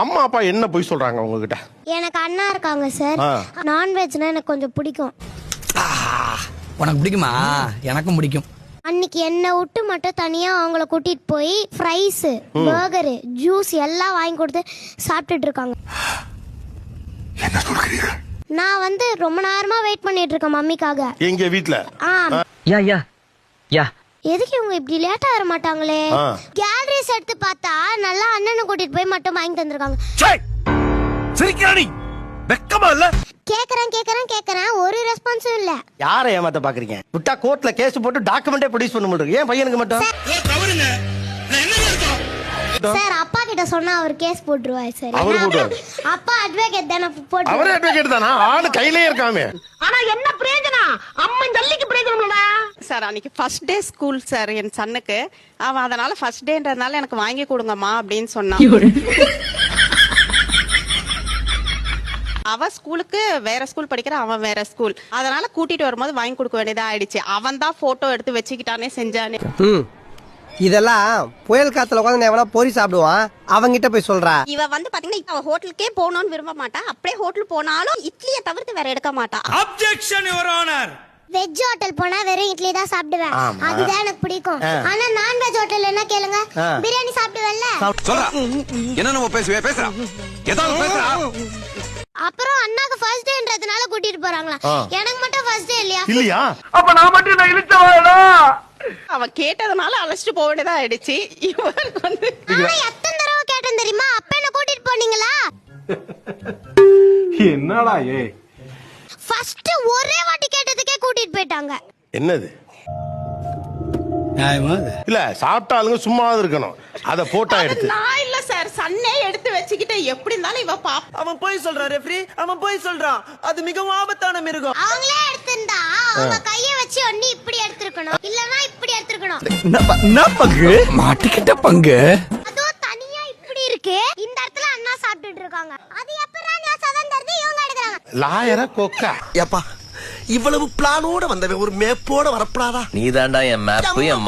அம்மா அப்பா என்ன போய் சொல்றாங்க உங்ககிட்ட? எனக்கு அண்ணா இருக்காங்க சார். நான்வெஜ்னா எனக்கு கொஞ்சம் பிடிக்கும். உனக்கு பிடிக்குமா? எனக்கும் பிடிக்கும். அன்னைக்கு என்ன விட்டு மட்டும் தனியா அவங்கள கூட்டிட்டு போய் ஃப்ரைஸ், பர்கர், ஜூஸ் எல்லாம் வாங்கி கொடுத்து சாப்பிட்டுட்டு இருக்காங்க. என்ன சொல்றீங்க? நான் வந்து ரொம்ப நேரமா வெயிட் பண்ணிட்டு இருக்கேன் மம்மிக்காக. எங்க வீட்ல? யா எதுக்கு இவங்க இப்படி லேட்டா வர மாட்டாங்களே? கேலரிஸ் எடுத்து பார்த்தா நல்லா அண்ணனை கூட்டிட்டு போய் மட்டும் வாங்கி தந்திருக்காங்க. சிரிக்கிறானி வெக்கமா இல்ல? கேக்குறேன் ஒரு ரெஸ்பான்ஸும் இல்ல. யாரை ஏமாத்த பாக்குறீங்க? விட்டா கோர்ட்ல கேஸ் போட்டு டாக்குமெண்டே ப்ரொடியூஸ் பண்ண முடியும். ஏன் பையனுக்கு மட்டும்? சார் அப்பா கிட்ட சொன்னா அவர் கேஸ் போட்டுருவாரு சார். அவரு போடுவாரு. அப்பா அட்வொகேட் தான போட்டு. அவரே அட்வொகேட் தானா? ஆளு கையிலே இருக்காமே. ஆனா என்ன பிரயோஜனம்? அம்மா ஜல்லிக்கு பிரயோஜனம்டா. சார் அன்னைக்கு ஃபர்ஸ்ட் டே ஸ்கூல் சார் என் சன்னுக்கு. அவன் அதனால ஃபர்ஸ்ட் டேன்றதுனால எனக்கு வாங்கி கொடுங்கம்மா அப்படின்னு சொன்னான். அவ ஸ்கூலுக்கு வேற ஸ்கூல் படிக்கிற, அவன் வேற ஸ்கூல். அதனால கூட்டிட்டு வரும்போது வாங்கி கொடுக்க வேண்டியதா ஆயிடுச்சு. அவன் தான் போட்டோ எடுத்து வச்சுக்கிட்டானே செஞ்சானே. இதெல்லாம் புயல் காத்துல உட்காந்து எவனா பொறி சாப்பிடுவான், அவங்கிட்ட போய் சொல்றா. இவ வந்து பாத்தீங்கன்னா இப்ப ஹோட்டலுக்கே போகணும்னு விரும்ப மாட்டா. அப்படியே ஹோட்டல் போனாலும் இட்லியை தவிர்த்து வேற எடுக்க மாட்டா. Objection your honour. Veg hotel போனா வெறும் இட்லி தான் சாப்பிடுவேன். அதுதான் எனக்கு பிடிக்கும். ஆனா நான்வெஜ் ஹோட்டல் என்ன கேளுங்க, பிரியாணி சாப்பிடுவேன்ல. சொல்றா என்ன நம்ம பேசுறா ஏதாவது பேசுறா. அப்புறம் அண்ணாக்கு ஃபர்ஸ்ட் டேன்றதுனால கூட்டிட்டு போறாங்களா? எனக்கு மட்டும் ஃபர்ஸ்ட் டே இல்லையா? இல்லையா? அப்ப நான் மட்டும் நான் இழுச்சவாளா? அவன் கேட்டதுனால அழைச்சிட்டு போக வேண்டியதா ஆயிடுச்சு. இவருக்கு வந்து நான் எத்தனை தடவை கேட்டேன் தெரியுமா? அப்ப என்ன கூட்டிட்டு போனீங்களா? என்னடா ஏ ஃபர்ஸ்ட் ஒரே வாட்டி கேட்டதுக்கே கூட்டிட்டு போயிட்டாங்க. என்னது? நியாயமா? இல்ல சாப்பிட்டாலுங்க சும்மா இருக்கணும். அத போட்டா எடுத்து. நான் இல்ல சார், சன்னே எடுத்து வச்சுக்கிட்டு எப்படி இருந்தாலும் இவ பாப்பா. அவன் போய் சொல்றான் ரெஃப்ரி, அவன் போய் சொல்றான். அது மிகவும் ஆபத்தான மிருகம். அவங்களே எடுத்திருந்தா அவங்க கைய வச்சு ஒண்ணு இப்படி எடுத்துக்கணும், இல்லனா இப்படி எடுத்துக்கணும். என்ன பங்கு? மாட்டிக்கிட்ட பங்கு. அதோ தனியா இப்படி இருக்கு. இந்த இடத்துல அண்ணா சாப்பிட்டுட்டு இருக்காங்க. அது எப்பறா நான் சதந்தறது இவங்க எடுக்கறாங்க. லாயரா கொக்கா. ஏப்பா இவ்வளவு பிளானோட வந்தவன் ஒரு மேப்போட வரப்படாதா? நீதாண்டா என் மேப் என்